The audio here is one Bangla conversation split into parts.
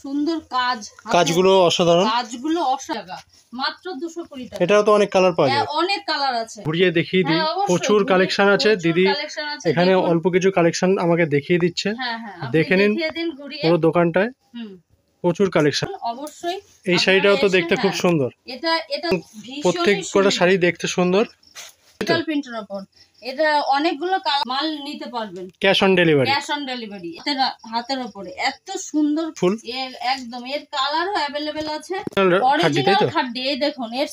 সুন্দর কাজ, কাজগুলো অসাধারণ, কাজগুলো অসাধারণ। মাত্র 220 টাকা। এটাও তো অনেক কালার পাওয়া যায়, অনেক কালার আছে। ঘুরিয়ে দেখিয়ে দিই, প্রচুর কালেকশন আছে দিদি। এখানে অল্প কিছু কালেকশন আমাকে দেখিয়ে দিচ্ছে, দেখে নিন পুরো দোকানটায় প্রচুর কালেকশন। অবশ্যই এই শাড়িটাও তো দেখতে খুব সুন্দর, এটা প্রত্যেকটা শাড়ি দেখতে সুন্দর। প্রিন্টের উপর এটা অনেকগুলো মাল নিতে পারবেন, cash on delivery, cash on delivery. এটা হাতের উপরে এত সুন্দর ফুল, এর একদম এর কালারও अवेलेबल আছে। অরিজিনাল খাদি। এই দেখুন এর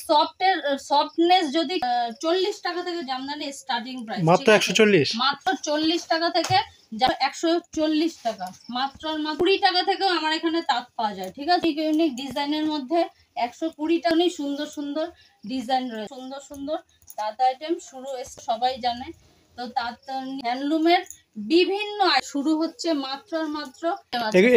সফটনেস যদি 40 টাকা থেকে জামদানি স্টার্টিং প্রাইস মাত্র 140, মাত্র 40 টাকা থেকে 140 টাকা, মাত্র 20 টাকা থেকেও আমার এখানে তাঁত পাওয়া যায়। ঠিক আছে, ইউনিক ডিজাইনের মধ্যে 120 টাকা সুন্দর সুন্দর ডিজাইন রয়েছে, সুন্দর সুন্দর তাঁত আইটেম শুরু সবাই জানে তো। তাঁত হ্যান্ডলুমের বিভিন্ন শুরু হচ্ছে মাত্র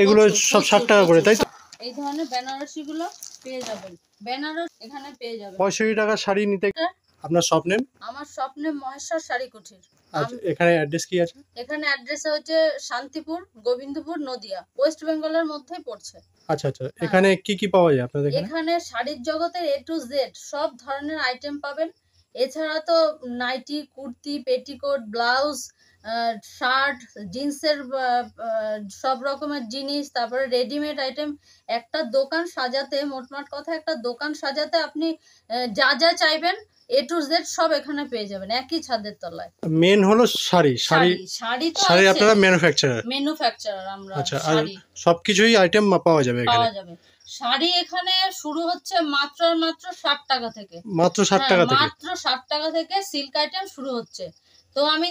এগুলো সব 60 টাকা করে, তাই তো? এই ধরনের বেনারসি গুলো পেয়ে যাবেন, বেনারস এখানে পেয়ে যাবেন। 65 টাকা শাড়ি নিতে। আপনার শপ নেম? আমার শপ নেম মহেশ্বর শাড়ি কুঠির। আচ্ছা, এখানে অ্যাড্রেস কি আছে? এখানে অ্যাড্রেস হচ্ছে শান্তিপুর, গোবিন্দপুর, নদিয়া, ওয়েস্ট বেঙ্গলের মধ্যেই পড়ছে। আচ্ছা আচ্ছা, এখানে কি কি পাওয়া যায় আপনাদের? এখানে শাড়ির জগতের A to Z সব ধরনের আইটেম পাবেন। এছাড়া তো nighty, kurti, petticoat, blouse, shirt, জিন্সের সব রকমের জিনিস, তারপরে রেডিমেড আইটেম। একটা দোকান সাজাতে, মোটমাট কথা একটা দোকান সাজাতে আপনি যা যা চাইবেন A to Z সব এখানে পেয়ে যাবেন একই ছাদের তলায়। মেন হলো শাড়ি, শাড়ি আপনারা ম্যানুফ্যাকচারার আমরা। আচ্ছা, আর সবকিছুই আইটেম পাওয়া যাবে এখানে? পাওয়া যাবে। শাড়ি এখানে শুরু হচ্ছে মাত্র 60 টাকা থেকে, মাত্র 60 টাকা থেকে, মাত্র 60 টাকা থেকে সিল্ক আইটেম শুরু হচ্ছে। তো আমি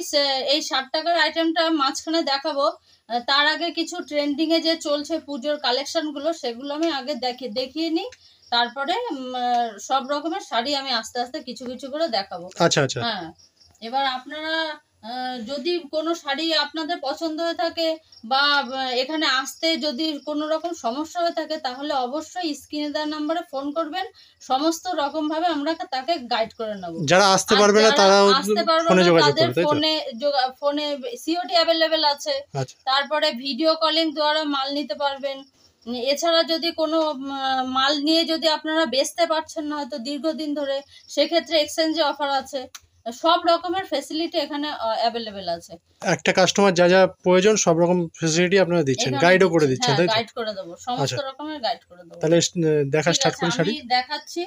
এই 60 টাকার আইটেমটা মাঝখানে দেখাবো। তার আগে কিছু ট্রেন্ডিং এ যে চলছে পুজোর কালেকশন গুলো, সেগুলো আমি আগে দেখিয়ে নিই, তারপরে সব রকমের শাড়ি আমি আস্তে আস্তে কিছু কিছু করে দেখাবো। আচ্ছা আচ্ছা, হ্যাঁ। এবার আপনারা যদি কোনো শাড়ি আপনাদের পছন্দ হয়ে থাকে বা এখানে আসতে যদি কোনো রকম সমস্যা হয়ে থাকে, তাহলে অবশ্যই স্ক্রিনে দেওয়া নম্বরে ফোন করবেন। সমস্ত রকম ভাবে আমরা তাকে গাইড করে নেব। যারা আসতে পারবে না তারা ফোনে যোগাযোগ করবে, ফোনে সিওডি अवेलेबल আছে। তারপরে ভিডিও কলিং দ্বারা মাল নিতে পারবেন। এছাড়া যদি কোনো মাল নিয়ে যদি আপনারা বেচতে পারছেন না হয়তো দীর্ঘদিন ধরে, সেক্ষেত্রে এক্সচেঞ্জে অফার আছে। সব রকমের ফ্যাসিলিটি এখানে अवेलेबल আছে। একটা কাস্টমার যা যা প্রয়োজন সব রকম ফ্যাসিলিটি আপনারা দিচ্ছেন, গাইডও করে দিচ্ছেন, তাই তো? গাইড করে দেব, সমস্ত রকমের গাইড করে দেব। তাহলে দেখা স্টার্ট করি। শাড়ি আমি দেখাচ্ছি,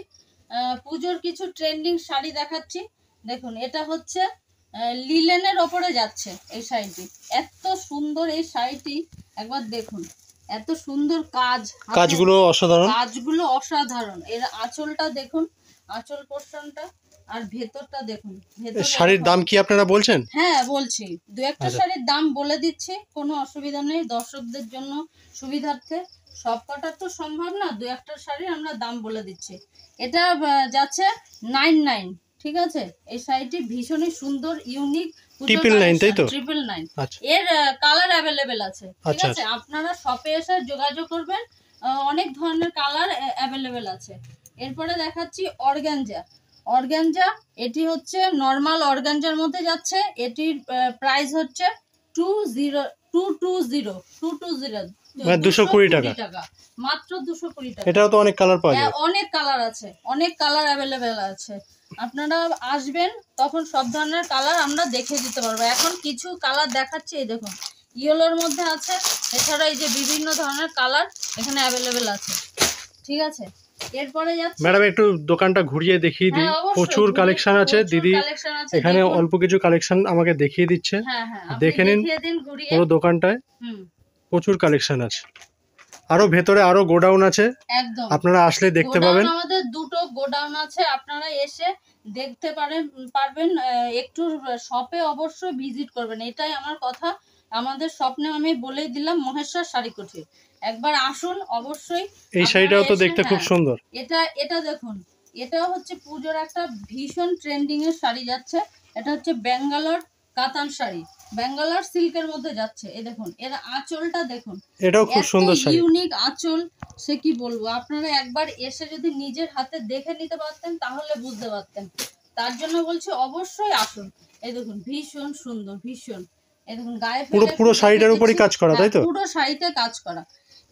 পূজোর কিছু ট্রেন্ডিং শাড়ি দেখাচ্ছি। দেখুন এটা হচ্ছে লিলেনের ওপরে যাচ্ছে এই শাড়িটি, এত সুন্দর এই শাড়িটি, একবার দেখুন এত সুন্দর কাজগুলো অসাধারণ, কাজগুলো অসাধারণ। এর আঁচলটা দেখুন, আঁচল পোর্শনটা, আর ভেতরটা দেখুন। শাড়ির দাম কি আপনারা বলছেন? হ্যাঁ বলছি, দু একটা শাড়ির দাম বলে দিচ্ছি, কোনো অসুবিধা নেই, দর্শকদের জন্য সুবিধার্থে। সব কটা তো সম্ভব না, দু একটা শাড়ির আমরা দাম বলে দিচ্ছি। এটা যাচ্ছে 99, ঠিক আছে? এই শাড়িটি ভীষণই সুন্দর, ইউনিক, 999, তাই তো? 999। এর কালার अवेलेबल আছে, ঠিক আছে? আপনারা শপে এসে যোগাযোগ করবেন, অনেক ধরনের কালার अवेलेबल আছে। এরপরে দেখাচ্ছি অর্গানজা। এটি হচ্ছে নরমাল অর্গানজার মধ্যে যাচ্ছে। এটির প্রাইস হচ্ছে 220 টাকা, মাত্র 220 টাকা। এটাও তো অনেক কালার পাওয়া যায়, অনেক কালার আছে, অনেক কালার अवेलेबल আছে। আপনারা আসবেন তখন সব ধরনের কালার আমরা দেখিয়ে দিতে পারবো। এখন কিছু কালার দেখাচ্ছি, এই দেখুন ইয়েলোর মধ্যে আছে। এছাড়া এই যে বিভিন্ন ধরনের কালার এখানে अवेलेबल আছে, ঠিক আছে? এরপরে যাচ্ছে, ম্যাডাম একটু দোকানটা ঘুরিয়ে দেখিয়ে দিই, প্রচুর কালেকশন আছে দিদি। এখানে অল্প কিছু কালেকশন আমাকে দেখিয়ে দিচ্ছে, দেখে নিন পুরো দোকানটায় প্রচুর কালেকশন আছে। আরো ভেতরে আরো গোডাউন আছে, একদম আপনারা আসলে দেখতে পাবেন। আমাদের দুটো গোডাউন আছে, আপনারা এসে দেখতে পারবেন। একটু শপে অবশ্যই ভিজিট করবেন, এটাই আমার কথা। আমাদের স্বপ্নে আমি বলেই দিলাম, মহেশ্বর শাড়ি কুঠির। একবার আসুন অবশ্যই। এই শাড়িটাও তো দেখতে খুব সুন্দর। এটা দেখুন, এটাও হচ্ছে পূজোর একটা ভীষণ ট্রেন্ডিং এর শাড়ি যাচ্ছে। এটা হচ্ছে ব্যাঙ্গালোর কাতান শাড়ি, ব্যাঙ্গালোর সিল্কের মধ্যে যাচ্ছে। এই দেখুন এর আঁচলটা দেখুন, এটাও খুব সুন্দর শাড়ি, ইউনিক আঁচল। সে কি বলবো, আপনারা একবার এসে যদি নিজের হাতে দেখে নিতে পারতেন তাহলে বুঝতে পারতেন। তার জন্য বলছি অবশ্যই আসুন। এই দেখুন ভীষণ সুন্দর, ভীষণ। এই দেখুন গায়ে পুরো শাড়িটার উপরই কাজ করা, তাই তো? পুরো শাড়িতে কাজ করা।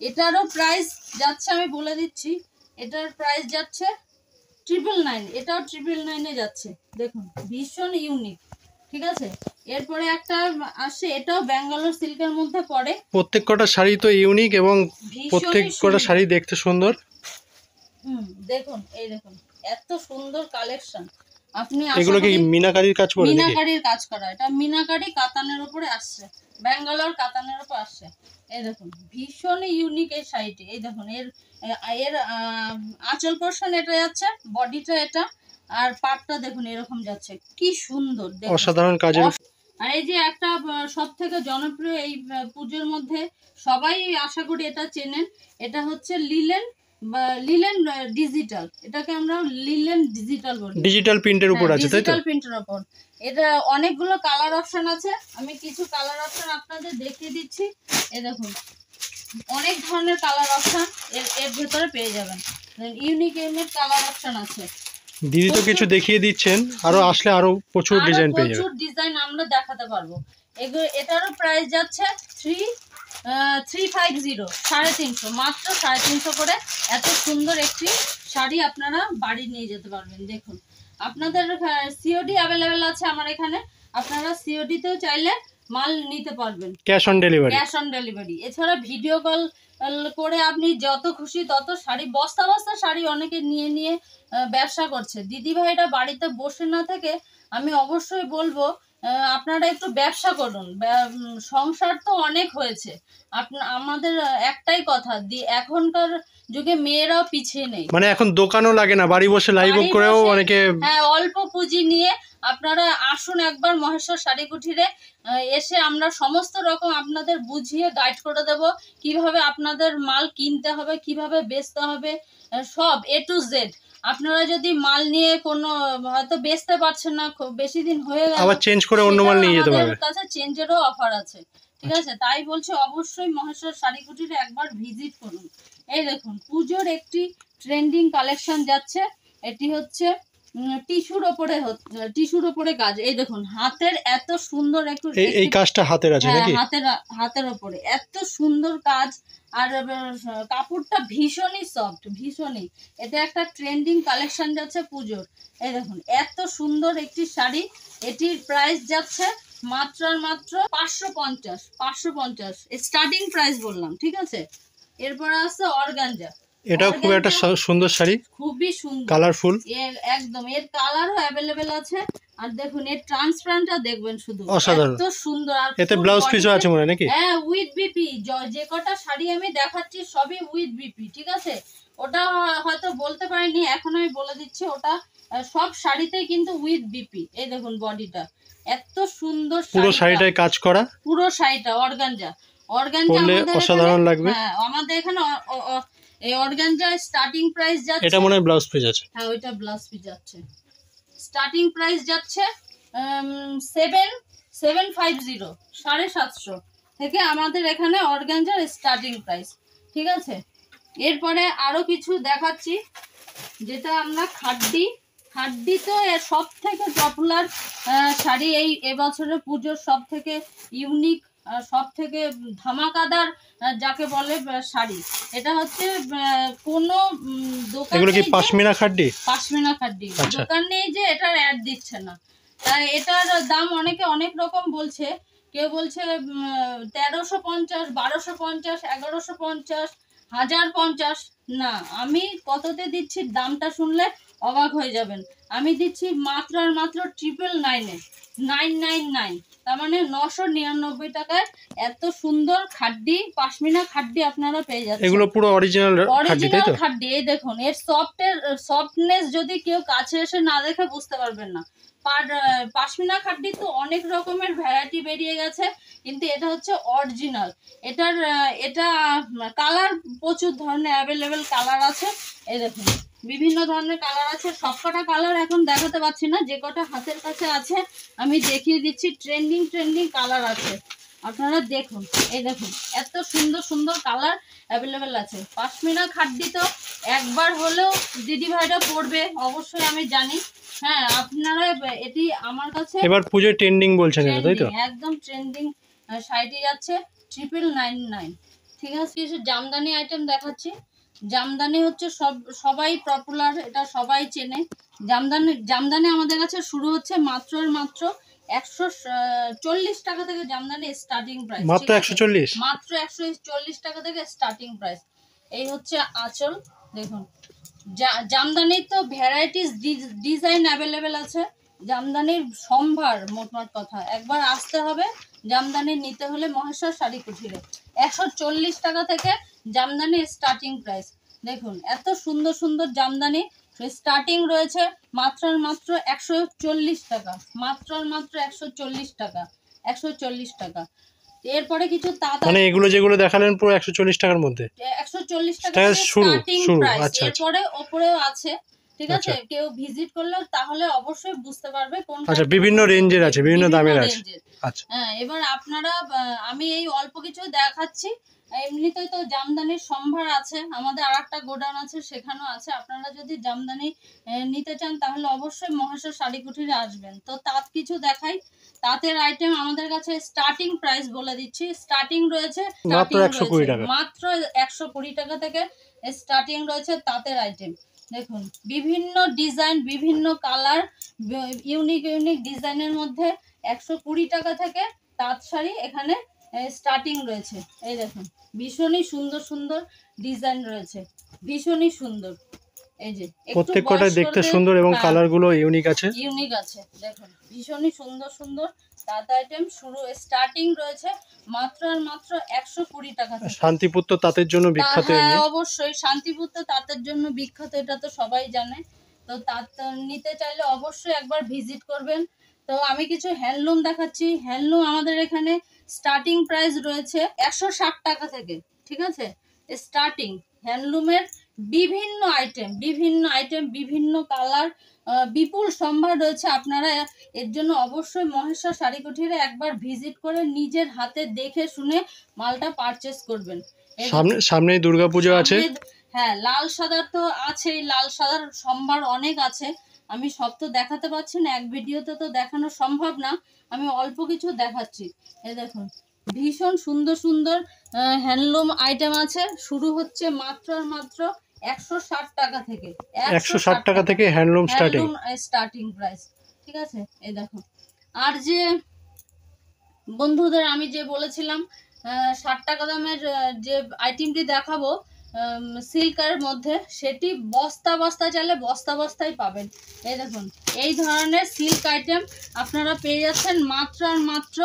এটারও প্রাইস যাচ্ছে, আমি বলে দিচ্ছি, এটার প্রাইস যাচ্ছে 999, এটাও 999 যাচ্ছে। দেখুন ভীষণ ইউনিক, ঠিক আছে। এরপরে একটা আসে, এটাও ব্যাঙ্গালোর সিল্কের মধ্যে পড়ে। প্রত্যেক কটা শাড়ি তো ইউনিক এবং প্রত্যেক কটা শাড়ি দেখতে সুন্দর। দেখুন এই দেখুন এত সুন্দর কালেকশন। আপনি এগুলো কি মিনাকারির কাজ করা? মিনাকারির কাজ করা, এটা মিনাকারি কাতানের উপরে আসছে, ব্যাঙ্গালোর কাতানের উপর আসছে। এই দেখুন ভীষণ ইউনিক এই শাড়িটি। এই দেখুন এর আঁচল পোরশন এটা যাচ্ছে, বডিটা এটা, আর পাটটা দেখুন এরকম যাচ্ছে, কি সুন্দর, অসাধারণ কাজের। আর এই যে একটা সব থেকে জনপ্রিয় এই পুজোর মধ্যে সবাই আশা করি এটা চেনেন, এটা হচ্ছে লিলেন ডিজিটাল, এটাকে আমরা লিলেন ডিজিটাল বলি। ডিজিটাল প্রিন্টের উপর আছে, তাই তো? ডিজিটাল প্রিন্টের উপর এটা অনেকগুলো কালার অপশন আছে, আমি কিছু কালার অপশন আপনাদের দেখিয়ে দিচ্ছি। এই দেখুন অনেক ধরনের কালার অপশন এর ভিতরে পেয়ে যাবেন, ইউনিক কালার অপশন আছে। দিদি তো কিছু দেখিয়ে দিচ্ছেন, আরো আসলে আরো প্রচুর ডিজাইন পেয়ে যাবেন। প্রচুর ডিজাইন আমরা দেখাতে পারবো। এটারও প্রাইস যাচ্ছে 350, 350, মাত্র 350 করে। এত সুন্দর একটি শাড়ি আপনারা বাড়ি নিয়ে যেতে পারবেন। দেখুন আপনাদের সিওডি অ্যাভেলেবেল আছে আমার এখানে, আপনারা সিওডিতেও চাইলে মাল নিতে পারবেন, cash on delivery. Cash on delivery. এছাড়া ভিডিও কল করে আপনি যত খুশি তত শাড়ি, বস্তা বস্তা শাড়ি অনেকে নিয়ে নিয়ে ব্যবসা করছে। দিদি ভাইরা বাড়িতে বসে না থেকে আমি অবশ্যই বলবো আপনারা একটু ব্যবসা করুন, সংসার তো অনেক হয়েছে। আমাদের একটাই কথা, এখনকার যুগে মেয়েরাও পিছিয়ে নেই, মানে এখন দোকানও লাগে না, বাড়ি বসে লাইভ করেও অনেকে, হ্যাঁ অল্প পুঁজি নিয়ে আপনারা আসুন একবার মহেশ্বর শাড়ি কুঠিরে, এসে আমরা সমস্ত রকম আপনাদের বুঝিয়ে গাইড করে দেব, কিভাবে আপনাদের মাল কিনতে হবে, কিভাবে বেচতে হবে, সব A to Z। আপনারা যদি মাল নিয়ে কোনো হয়তো বেচতে পারছেন না, খুব বেশি দিন হয়ে গেল, আবার চেঞ্জ করে অন্য মাল নিয়ে যেতে পারবে, আমাদের কাছে চেঞ্জেরও অফার আছে, ঠিক আছে। তাই বলছি অবশ্যই মহেশ্বর শাড়ি কুঠিরে একবার ভিজিট করুন। এই দেখুন পুজোর একটি ট্রেন্ডিং কালেকশন যাচ্ছে, এটি হচ্ছে টিস্যুর উপরে কাজ। এই দেখুন হাতের এত সুন্দর একটু, এই কাজটা হাতের আছে নাকি? হাতের উপরে এত সুন্দর কাজ, আর কাপড়টা ভীষণই সফট, ভীষণই। এটা একটা ট্রেন্ডিং কালেকশন যাচ্ছে পুজোর। এই দেখুন এত সুন্দর একটি শাড়ি, এটির প্রাইস যাচ্ছে মাত্র আর মাত্র 550 স্টার্টিং প্রাইস বললাম, ঠিক আছে। এরপর আছে অর্গানজা, এটাও খুব একটা সুন্দর শাড়ি, খুবই সুন্দর, কালারফুল, একদম। এর কালারও অ্যাভেলেবেল আছে, আর দেখুন এর ট্রান্সপারেন্টটা দেখবেন শুধু, অসাধারণ, এত সুন্দর। আর এতে ব্লাউজ পিসও আছে মনে নাকি? হ্যাঁ উইথ বিপি, যে কটা শাড়ি আমি দেখাচ্ছি সবই উইথ বিপি, ঠিক আছে। ওটা হয়তো বলতে পারিনি, এখন আমি বলে দিচ্ছি, ওটা সব শাড়িতেই কিন্তু উইথ বিপি। এই দেখুন বডিটা এত সুন্দর, পুরো শাড়িটায় কাজ করা, পুরো শাড়িটা অর্গানজা অসাধারণ লাগবে। হ্যাঁ আমাদের এখানে এই অর্গানজা স্টার্টিং প্রাইস যাচ্ছে, এটা মনে হয় ব্লাউজ পিস আছে, হ্যাঁ ওইটা ব্লাউজ পিস যাচ্ছে, স্টার্টিং প্রাইস যাচ্ছে 750, 750 থেকে আমাদের এখানে অর্গানজার স্টার্টিং প্রাইস, ঠিক আছে। এরপরে আরো কিছু দেখাচ্ছি, যেটা আমরা খাড্ডি তো সব থেকে পপুলার শাড়ি, এই এবছরের পুজোর সব থেকে ইউনিক, সব থেকে ধামাকাদার যাকে বলে শাড়ি। এটা হচ্ছে কোনো দোকান, এগুলো কি পশমিনা খাড্ডি? পশমিনা খাড্ডি দোকান নেই যে এটার অ্যাড দিচ্ছে না, তাই এটার দাম অনেকে অনেক রকম বলছে। কেউ বলছে 1350, 1250, 1150, 1050। না, আমি কততে দিচ্ছি দামটা শুনলে অবাক হয়ে যাবেন। আমি দিচ্ছি মাত্র আর মাত্র 999, তার মানে 999 টাকায় এত সুন্দর খাড্ডি, পশমিনা খাড্ডি আপনারা পেয়ে যাচ্ছেন। এগুলো পুরো অরিজিনাল খাড্ডি। এই দেখুন এর সফটনেস যদি কেউ কাছে এসে না দেখে বুঝতে পারবেন না। পশমিনা খাড্ডি তো অনেক রকমের ভ্যারাইটি বেরিয়ে গেছে, কিন্তু এটা হচ্ছে অরিজিনাল। এটা কালার প্রচুর ধরনের অ্যাভেলেবেল কালার আছে। এই দেখুন বিভিন্ন ধরনের কালার আছে, সবকটা কালার এখন দেখাতে পাচ্ছি না, যে কটা হাতের কাছে আছে আমি দেখিয়ে দিচ্ছি। ট্রেন্ডিং কালার আছে, আপনারা দেখুন। এই দেখুন এত সুন্দর সুন্দর কালার অ্যাভেলেবেল আছে। পশমিনা খাড্ডি তো একবার হলেও দিদি ভাইরা পরবে অবশ্যই, আমি জানি। হ্যাঁ আপনারা এটি আমার কাছে এবার পুজোয় ট্রেন্ডিং বলছেন, তাই তো? একদম ট্রেন্ডিং শাড়িটি যাচ্ছে 999, ঠিক আছে, কিছু জামদানি আইটেম দেখাচ্ছি। জামদানি হচ্ছে সবাই পপুলার, এটা সবাই চেনে। জামদানি আমাদের কাছে শুরু হচ্ছে মাত্র 140 টাকা থেকে জামদানি স্টার্টিং প্রাইস। মাত্র 140, মাত্র 140 টাকা থেকে স্টার্টিং প্রাইস। এই হচ্ছে আঁচল, দেখুন। জামদানির তো ভ্যারাইটিস ডিজাইন অ্যাভেলেবেল আছে। জামদানির সম্ভার, মোট কথা একবার আসতে হবে। জামদানি নিতে হলে মহেশ্বর শাড়ি কুঠিরে। 140 টাকা থেকে জামদানি স্টার্টিং প্রাইস। দেখুন এত সুন্দর সুন্দর জামদানি স্টার্টিং রয়েছে মাত্র 140 টাকা। মাত্র 140 টাকা, 140 টাকা। এরপরে কিছু তাঁত, মানে এগুলো যেগুলো দেখালেন পুরো 140 টাকার মধ্যে, 140 টাকা স্টার্টিং প্রাইস। এরপরে ওপরেও আছে, ঠিক আছে। কেউ ভিজিট করলে তাহলে অবশ্যই বুঝতে পারবে কোনটা। আচ্ছা, বিভিন্ন রেঞ্জের আছে, বিভিন্ন দামের আছে। আচ্ছা, হ্যাঁ, এবার আপনারা, আমি এই অল্প কিছু দেখাচ্ছি। এমনিতেই তো জামদানির সম্ভার আছে, আমাদের আরেকটা গোডাউন আছে, সেখানেও আছে। আপনারা যদি জামদানি নিতে চান তাহলে অবশ্যই মহেশ্বর শাড়ি কুঠিরে আসবেন। তো তাঁত কিছু দেখাই। তাঁতের আইটেম আমাদের কাছে স্টার্টিং প্রাইস বলে দিচ্ছি। স্টার্টিং রয়েছে মাত্র 120 টাকা, মাত্র 120 টাকা থেকে স্টার্টিং রয়েছে তাঁতের আইটেম। দেখুন বিভিন্ন ডিজাইন, বিভিন্ন কালার, ইউনিক ডিজাইনের মধ্যে 120 টাকা থেকে তাঁত শাড়ি এখানে স্টার্টিং রয়েছে। এই দেখুন ভীষণই সুন্দর সুন্দর ডিজাইন রয়েছে, ভীষণই সুন্দর। এই যে প্রত্যেকটা দেখতে সুন্দর এবং কালার গুলো ইউনিক আছে। দেখুন ভীষণই সুন্দর সুন্দর তাঁত আইটেম শুরু স্টার্টিং রয়েছে মাত্র 120 টাকা থেকে। শান্তিপুর তো তাঁতের জন্য বিখ্যাত। অবশ্যই শান্তিপুর তো তাঁতের জন্য বিখ্যাত, এটা তো সবাই জানে। তো তাঁত নিতে চাইলে অবশ্যই একবার ভিজিট করবেন। তো আমি কিছু হ্যান্ডলুম দেখাচ্ছি। হ্যান্ডলুম আমাদের এখানে স্টার্টিং প্রাইস রয়েছে 160 টাকা থেকে, ঠিক আছে। স্টার্টিং হ্যান্ডলুমের বিভিন্ন আইটেম, বিভিন্ন কালার, বিপুল সম্ভার রয়েছে। আপনারা এর জন্য অবশ্যই মহেশ্বর শাড়ি কুঠিরে একবার ভিজিট করে নিজের হাতে দেখে শুনে মালটা পারচেস করবেন। সামনে দুর্গাপূজা আছে। হ্যাঁ, লাল সাদার তো আছেই, লাল সাদার সম্ভার অনেক আছে। আমি সব তো দেখাতে পারছি না, এক ভিডিওতে তো দেখানো সম্ভব না। আমি অল্প কিছু দেখাচ্ছি। এই দেখুন ভীষণ সুন্দর সুন্দর হ্যান্ডলুম আইটেম আছে। শুরু হচ্ছে মাত্র 160 টাকা থেকে। 160 টাকা থেকে হ্যান্ডলুম স্টার্টিং প্রাইস, ঠিক আছে। এই দেখো, আর যে বন্ধুদের আমি যে বলেছিলাম 60 টাকা দামের যে আইটেমটি দেখাবো সিল্কের মধ্যে, সেটি বস্তা চাইলে বস্তায় পাবেন। এই দেখুন এই ধরনের সিল্ক আইটেম আপনারা পেয়ে যাচ্ছেন মাত্র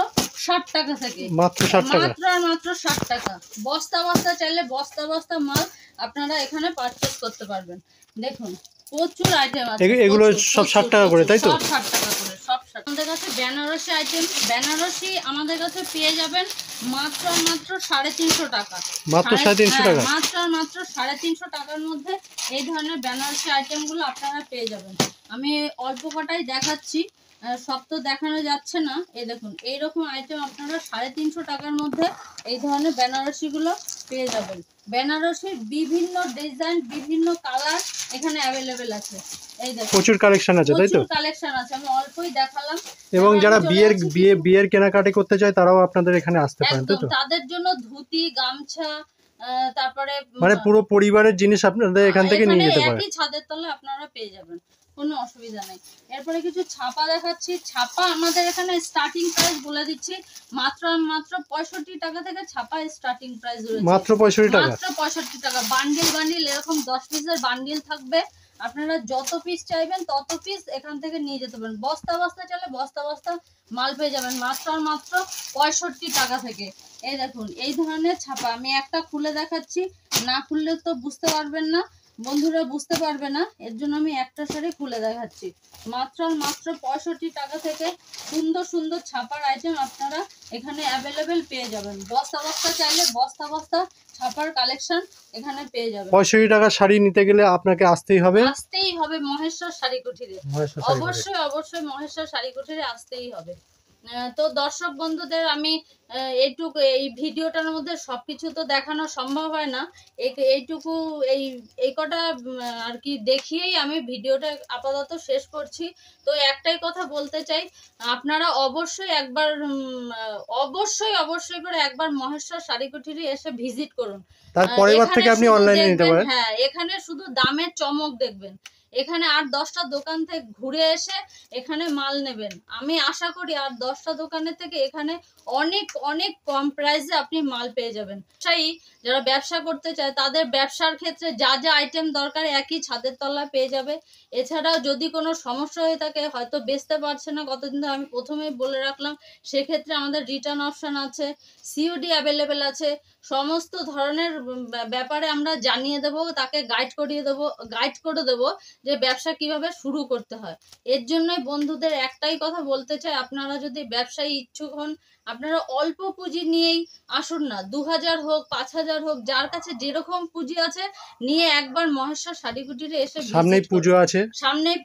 60 টাকা থেকে। মাত্র 60 টাকা। বস্তা চাইলে বস্তা মাল আপনারা এখানে পারচেজ করতে পারবেন। দেখুন প্রচুর আইটেম আছে। এগুলো সব 60 টাকা করে, তাই তো? সব 60 টাকা করে, সব 60। আমাদের কাছে বেনারসি আইটেম, বেনারসি আমাদের কাছে পেয়ে যাবেন মাত্র 350 টাকা। মাত্র 350 টাকা, মাত্র 350 টাকার মধ্যে এই ধরনের বেনারসি আইটেমগুলো আপনারা পেয়ে যাবেন। আমি অল্প কটাই দেখাচ্ছি, সব তো দেখানো যাচ্ছে না। এই দেখুন এইরকম আইটেম আপনারা 350 টাকার মধ্যে এই ধরনের বেনারসিগুলো পেয়ে যাবেন। বেনারসির বিভিন্ন ডিজাইন, বিভিন্ন কালার এখানে অ্যাভেলেবেল আছে। এই দেখুন প্রচুর কালেকশন আছে, তাই তো? প্রচুর কালেকশন আছে, আমি অল্পই দেখালাম। এবং যারা বিয়ের কেনাকাটি করতে চায় তারাও আপনাদের এখানে আসতে পারেন, তাই তো? তাদের জন্য ধুতি, গামছা, তারপরে মানে পুরো পরিবারের জিনিস আপনাদের এখান থেকে নিয়ে যেতে পারেন। একই ছাদের তলায় আপনারা পেয়ে যাবেন, কোনো অসুবিধা নেই। এরপরে কিছু ছাপা দেখাচ্ছি। ছাপা আমাদের এখানে স্টার্টিং প্রাইস বলে দিচ্ছি মাত্র 65 টাকা থেকে ছাপা স্টার্টিং প্রাইস রয়েছে। মাত্র 65 টাকা, মাত্র 65 টাকা। বান্ডিল এরকম 10 পিসের বান্ডিল থাকবে। আপনারা যত পিস চাইবেন তত পিস এখান থেকে নিয়ে যেতে পারেন। বস্তা চাইলে বস্তা মাল পেয়ে যাবেন মাত্র 65 টাকা থেকে। এই দেখুন এই ধরনের ছাপা আমি একটা খুলে দেখাচ্ছি, না খুললে তো বুঝতে পারবেন না, বন্ধুরা বুঝতে পারবে না। এর জন্য আমি একটা শাড়ি খুলে দেখাচ্ছি। মাত্র 65 টাকা থেকে সুন্দর সুন্দর ছাপার আইটেম আপনারা এখানে অ্যাভেলেবেল পেয়ে যাবেন। বস্তা চাইলে বস্তা ছাপার কালেকশন এখানে পেয়ে যাবেন। 65 টাকা শাড়ি নিতে গেলে আপনাকে আসতেই হবে মহেশ্বর শাড়ি কুঠিরে। অবশ্যই মহেশ্বর শাড়ি কুঠিরে আসতেই হবে। তো দর্শক বন্ধুদের আমি এইটুকু, এই ভিডিওটার মধ্যে সবকিছু তো দেখানো সম্ভব হয় না, এইটুকু এই কটা আর কি দেখিয়েই আমি ভিডিওটা আপাতত শেষ করছি। তো একটাই কথা বলতে চাই, আপনারা অবশ্যই একবার অবশ্যই করে একবার মহেশ্বর শাড়ি কুটিরে এসে ভিজিট করুন। তারপরের বার থেকে আপনি অনলাইনে নিতে পারেন। হ্যাঁ, এখানে শুধু দামের চমক দেখবেন, এখানে 8-10টা দোকান থেকে ঘুরে এসে এখানে মাল নেবেন। আমি আশা করি আর 10টা দোকানের থেকে এখানে অনেক অনেক কম প্রাইসে আপনি মাল পেয়ে যাবেন। যারা ব্যবসা করতে চায় তাদের ব্যবসার ক্ষেত্রে যা যা আইটেম দরকার একই ছাদের তলায় পেয়ে যাবে। এছাড়াও যদি কোনো সমস্যা হয়ে থাকে, হয়তো বেচতে পারছে না, কতদিন ধরে আমি প্রথমেই বলে রাখলাম, সেক্ষেত্রে আমাদের রিটার্ন অপশান আছে, সিওডি অ্যাভেলেবেল আছে। সমস্ত ধরনের ব্যাপারে আমরা জানিয়ে দেবো, তাকে গাইড করে দেবো যে ব্যবসা কিভাবে শুরু করতে হয়। এর জন্যই বন্ধুদের একটাই কথা বলতে চাই, আপনারা যদি ব্যবসায়ী ইচ্ছুক হন, আপনারা অল্প পুঁজি নিয়েই আসুন না, 2000 হোক 5000 হোক, যার কাছে যেরকম পুঁজি আছে নিয়ে একবার মহেশ্বর শাড়ি কুটিরে এসে, সামনেই পুজো আছে, সামনেই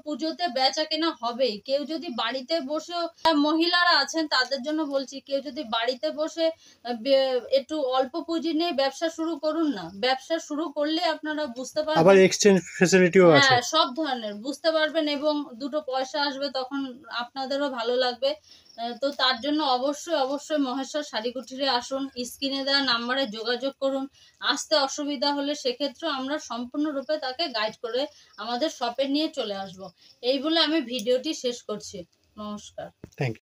পুজোতে বেচা কেনা হবেই। কেউ যদি বাড়িতে বসেও, মহিলারা আছেন তাদের জন্য বলছি, কেউ যদি বাড়িতে বসে একটু অল্প পুঁজি নিয়ে ব্যবসা শুরু করুন না, ব্যবসা শুরু করলে আপনারা বুঝতে পারবেন, আবার এক্সচেঞ্জ ফ্যাসিলিটিও আছে, হ্যাঁ সব ধরনের বুঝতে পারবেন, এবং দুটো পয়সা আসবে, তখন আপনাদেরও ভালো লাগবে। তো তার জন্য অবশ্যই মহেশ্বর শাড়ি কুটিরে আসুন, স্ক্রিনে দেওয়া নাম্বারে যোগাযোগ করুন। আসতে অসুবিধা হলে সেক্ষেত্রে আমরা সম্পূর্ণরূপে তাকে গাইড করে আমাদের শপে নিয়ে চলে আসব। এই বলে আমি ভিডিওটি শেষ করছি। নমস্কার। Thank you.